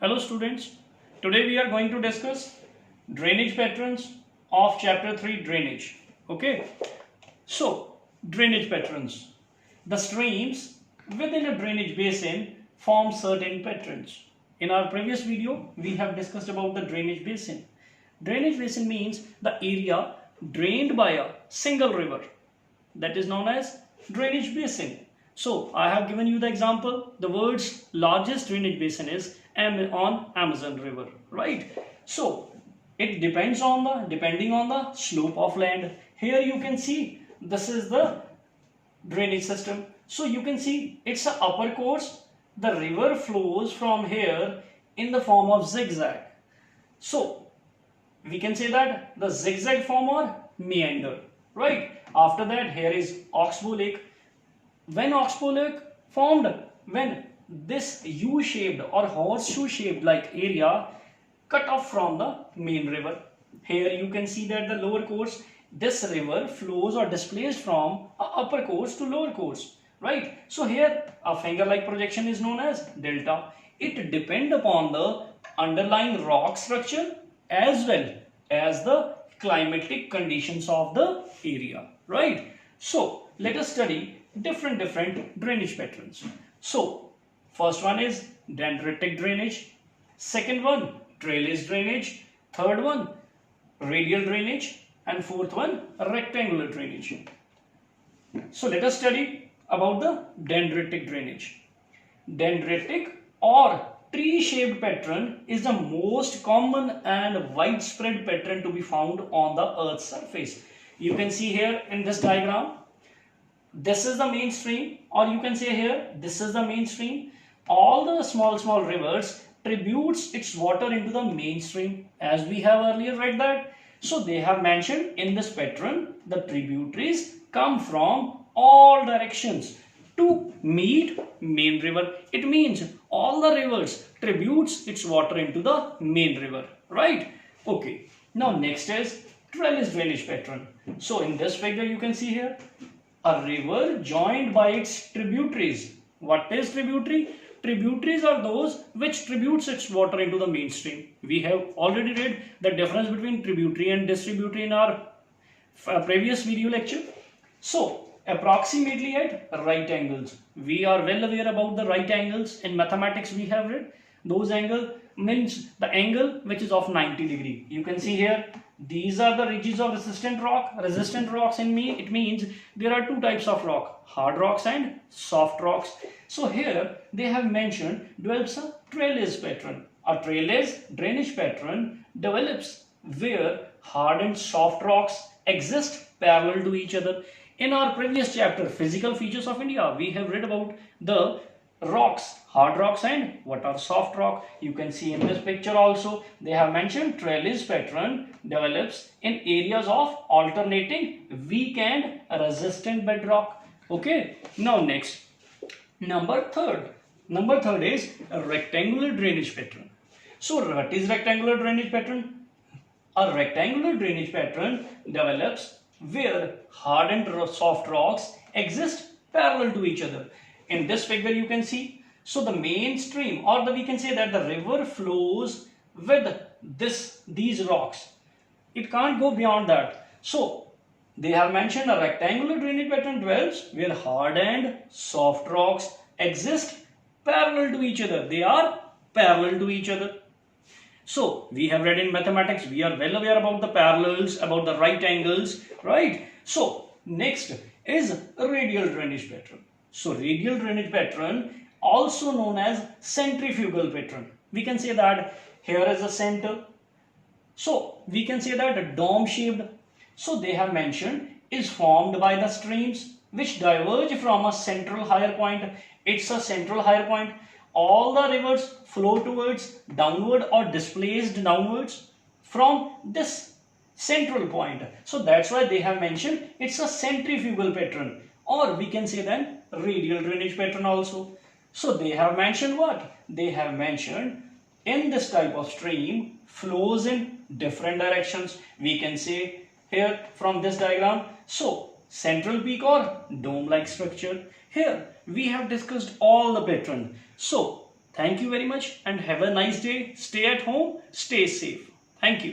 Hello students, today we are going to discuss drainage patterns of chapter 3 drainage. Okay, so drainage patterns. The streams within a drainage basin form certain patterns. In our previous video, we have discussed about the drainage basin. Drainage basin means the area drained by a single river. That is known as drainage basin. So I have given you the example. The world's largest drainage basin is on Amazon River, right? So it depending on the slope of land. Here you can see this is the drainage system. So you can see it's an upper course. The river flows from here in the form of zigzag. So we can say that the zigzag form or meander, right? After that, here is Oxbow Lake. When Oxbow Lake formed, when this U-shaped or horseshoe shaped like area cut off from the main river. Here you can see that the lower course, this river flows or displaced from upper course to lower course, right? So here a finger-like projection is known as delta. It depends upon the underlying rock structure as well as the climatic conditions of the area, right? So let us study different drainage patterns. So first one is dendritic drainage, second one trellis drainage, third one radial drainage, and fourth one rectangular drainage. So let us study about the dendritic drainage. Dendritic or tree-shaped pattern is the most common and widespread pattern to be found on the Earth's surface. You can see here in this diagram, this is the main stream, or you can say here, this is the main stream. All the small rivers tributes its water into the mainstream, as we have earlier read that. So they have mentioned in this pattern, the tributaries come from all directions to meet main river. It means all the rivers tributes its water into the main river, right? Okay, now next is trellis drainage pattern. So in this figure you can see here a river joined by its tributaries. What is tributary? Tributaries are those which tributes its water into the mainstream. We have already read the difference between tributary and distributary in our previous video lecture. So approximately at right angles. We are well aware about the right angles. In mathematics we have read those angle means the angle which is of 90 degree. You can see here these are the ridges of resistant rock. Resistant rocks it means there are two types of rock, hard rocks and soft rocks. So here they have mentioned develops a trellis pattern. A trellis drainage pattern develops where hard and soft rocks exist parallel to each other. In our previous chapter, Physical Features of India, we have read about the rocks, hard rocks and what are soft rock. You can see in this picture also, they have mentioned trellis pattern develops in areas of alternating weak and resistant bedrock. Okay, now next, number third is a rectangular drainage pattern. So what is rectangular drainage pattern? A rectangular drainage pattern develops where hard and soft rocks exist parallel to each other. In this figure you can see, so the main stream, or we can say that the river flows with these rocks. It can't go beyond that. So they have mentioned a rectangular drainage pattern develops where hard and soft rocks exist parallel to each other. They are parallel to each other. So we have read in mathematics, we are well aware about the parallels, about the right angles, right? So next is a radial drainage pattern. So radial drainage pattern also known as centrifugal pattern. We can say that here is a center. So we can say that a dome shaped. So they have mentioned is formed by the streams which diverge from a central higher point. It's a central higher point. All the rivers flow towards downward or displaced downwards from this central point. So that's why they have mentioned it's a centrifugal pattern, or we can say then radial drainage pattern also. So they have mentioned what? They have mentioned in this type of stream flows in different directions. We can say here from this diagram. So central peak or dome-like structure. Here we have discussed all the pattern. So Thank you very much and have a nice day. Stay at home, stay safe. Thank you.